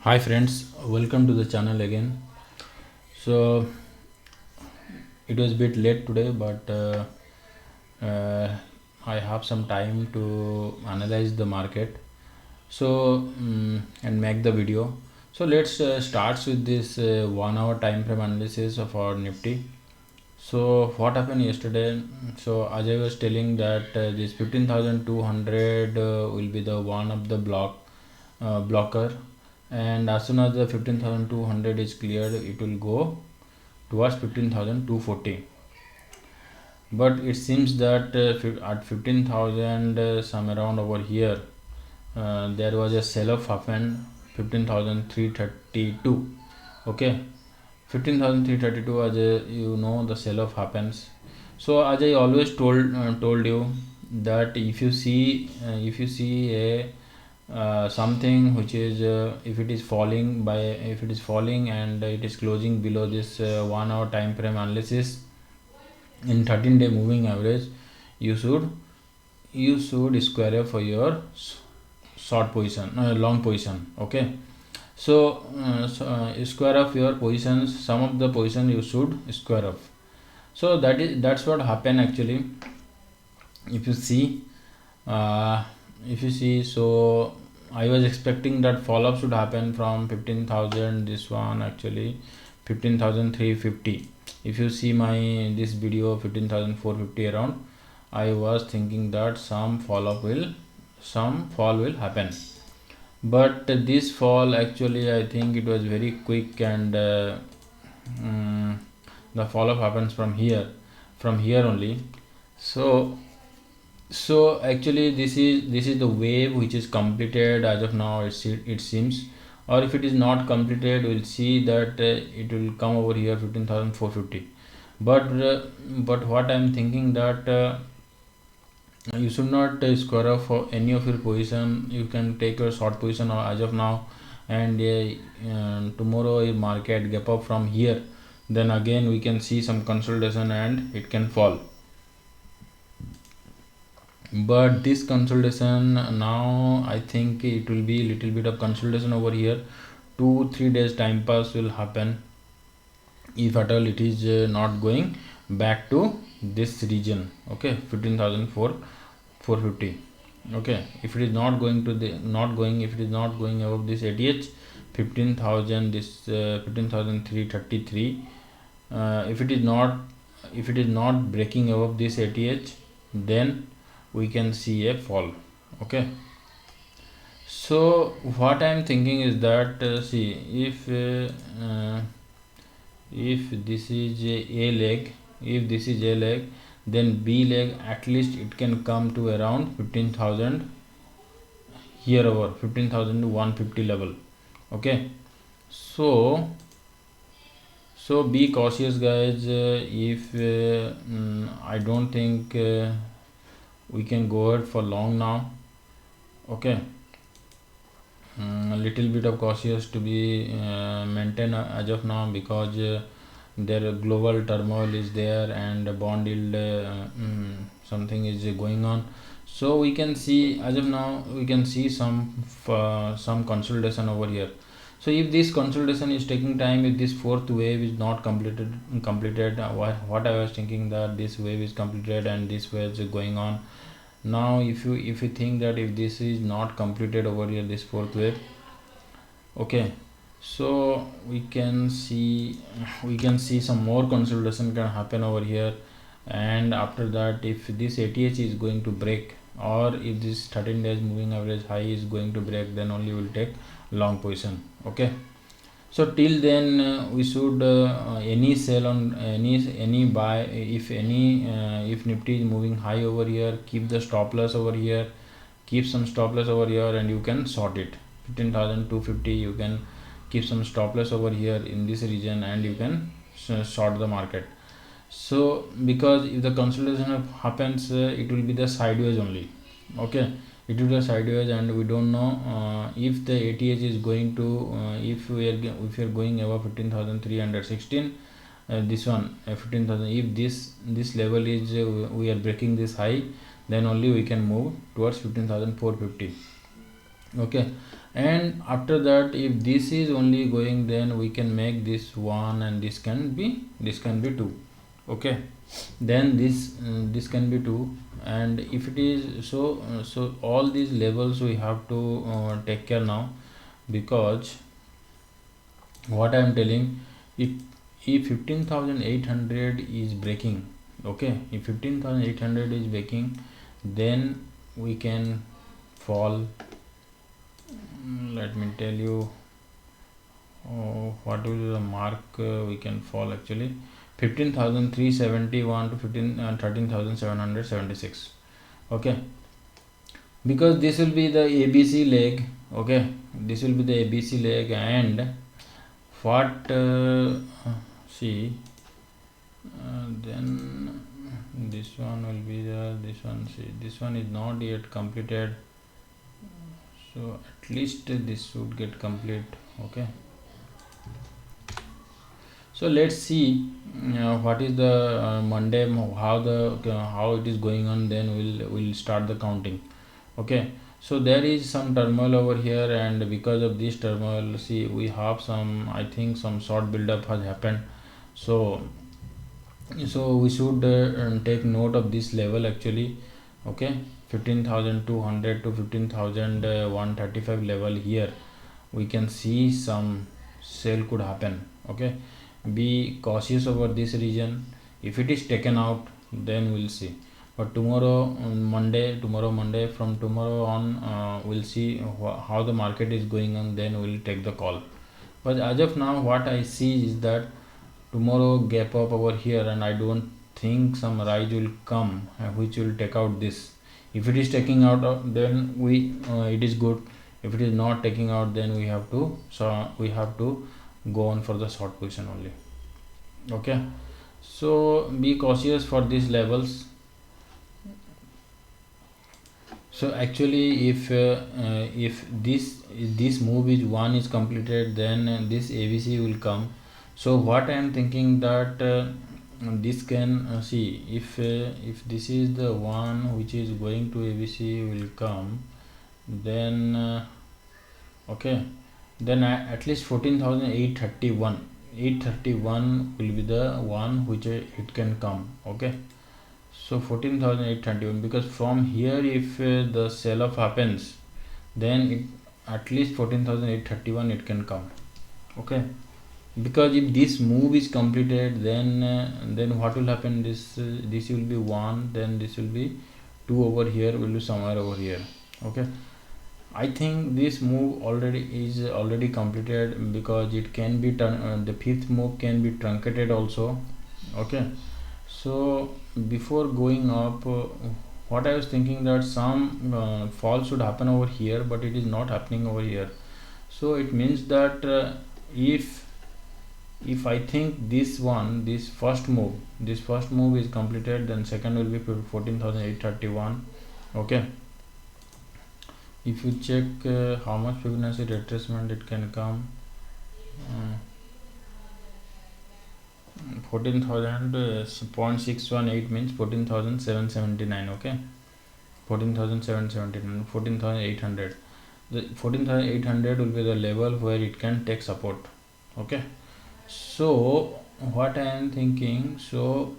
Hi friends, welcome to the channel again. So it was a bit late today, but uh, I have some time to analyze the market. And make the video. So let's start with this 1 hour time frame analysis of our Nifty. So what happened yesterday? So as I was telling that this 15,200 will be the one of the blocker, and as soon as the 15,200 is cleared, it will go towards 15,240. But it seems that at 15,000 some around over here, there was a sell-off happened 15,332. Okay, 15,332, as the sell-off happens. So as I always told you that if you see a something which is if it is falling and it is closing below this 1 hour time frame analysis in 13-day moving average, you should square up for your short position, long position. Okay, so square up your positions, some of the position you should square up. So that's what happened actually. If you see, uh, so I was expecting that fall up should happen from 15,000, this one actually 15,350. If you see my this video 15,450 around, I was thinking that some fall will happen. But this fall actually, I think it was very quick, and mm, the fall up happens from here only. So so actually this is the wave which is completed as of now, it seems. Or if it is not completed, we'll see that it will come over here 15,450. But what I'm thinking that you should not square off for any of your position. You can take your short position as of now, and tomorrow if market gap up from here, then again we can see some consolidation and it can fall. But this consolidation, now I think it will be little bit of consolidation over here. 2-3 days time pass will happen if at all it is not going back to this region. Okay, 15,450. Okay, if it is not going to the not going if it is not going above this ATH 15,000, this 15,333, if it is not breaking above this ATH, then we can see a fall. Okay, so what I'm thinking is that see, if this is a leg, then B leg at least it can come to around 15,000 here over 15,150 level. Okay, so be cautious guys. If I don't think we can go ahead for long now. Okay, a little bit of cautious to be maintained as of now, because their global turmoil is there, and bond yield something is going on. So we can see as of now, we can see some consolidation over here. So if this consolidation is taking time, if this fourth wave is not completed, what I was thinking that this wave is completed and this wave is going on. Now if you think that if this is not completed over here, this fourth wave, okay, so we can see some more consolidation can happen over here. And after that, if this ATH is going to break, or if this 13 days moving average high is going to break, then only we'll take long position. Okay, so till then we should any sell on any buy, if Nifty is moving high over here, keep the stop loss over here, keep some stop loss over here, and you can sort it 15,250. You can keep some stop loss over here in this region, and you can short the market. So because if the consolidation happens, it will be the sideways only. Okay, it will be sideways, and we don't know if the ATH is going to if we are going above 15,316, this one 15,000, if this level is we are breaking this high, then only we can move towards 15,450. Okay, and after that if this is only going, then we can make this 1 and this can be 2. Okay, then this can be 2. And if it is so, so all these levels we have to take care now, because what I am telling, if 15,800 is breaking, okay, if 15,800 is breaking, then we can fall. Let me tell you what will be the mark we can fall actually. 15,371 to 13,776. Okay, because this will be the ABC leg. Okay, this will be the ABC leg, and what see then this one will be the, this one, see this one is not yet completed, so at least this should get complete. Okay, so let's see what is the Monday, how it is going on, then we'll start the counting. Okay, so there is some turmoil over here, and because of this turmoil, see we have some, I think some short build-up has happened. So we should take note of this level actually. Okay, 15,200 to 15,135 level, here we can see some sale could happen. Okay, be cautious over this region. If it is taken out, then we'll see. But tomorrow Monday, from tomorrow on, we'll see how the market is going on, then we'll take the call. But as of now, what I see is that tomorrow gap up over here, and I don't think some rise will come which will take out this. If it is taking out, then it is good. If it is not taking out, then we have to go on for the short position only. Okay, so be cautious for these levels. So actually if this move is one is completed, then this ABC will come. So what I am thinking that this can see if this is the one which is going to ABC will come, then okay, then at least 14,831 will be the one which it can come. Okay, so 14,831, because from here if the sell off happens, then it at least 14,831 it can come. Okay, because if this move is completed, then what will happen, this will be 1, then this will be 2 over here, will be somewhere over here. Okay, I think this move is already completed, because it can be the fifth move can be truncated also. Okay, so before going up, what I was thinking that some fall should happen over here, but it is not happening over here. So it means that if I think this first move is completed, then second will be 14,831. Okay, if you check how much Fibonacci retracement it can come, 14,000.618 means 14,779. Okay, 14,779, 14,800. The 14,800 will be the level where it can take support. Okay, so what I am thinking, so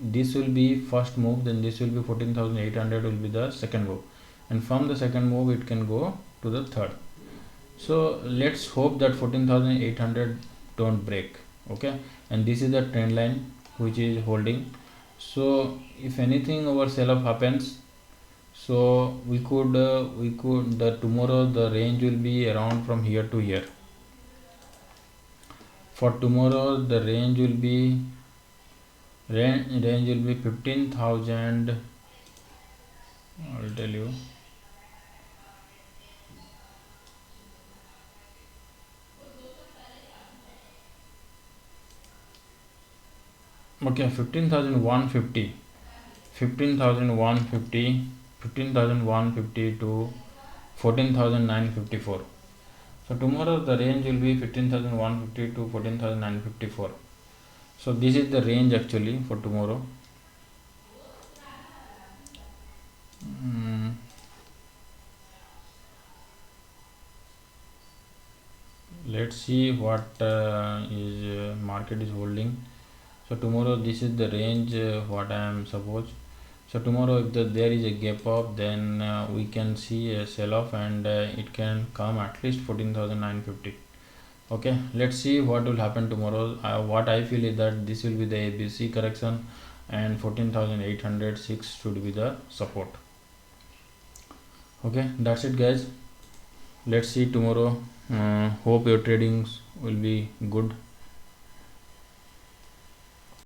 this will be first move, then this will be 14,800 will be the second move, and from the second move it can go to the third. So let's hope that 14,800 don't break. Okay, and this is the trend line which is holding. So if anything our sell off happens, so we could the tomorrow the range will be around from here to here. For tomorrow the range will be 15,000. I'll tell you. Okay, 15,150 to 14,954. So tomorrow the range will be 15,150 to 14,954. So this is the range actually for tomorrow. let's see what is market is holding. So tomorrow this is the range what I am supposed. So tomorrow if there is a gap up, then we can see a sell off, and it can come at least 14,950. Okay, let's see what will happen tomorrow. What I feel is that this will be the ABC correction, and 14,806 should be the support. Okay, that's it guys. Let's see tomorrow. Hope your tradings will be good.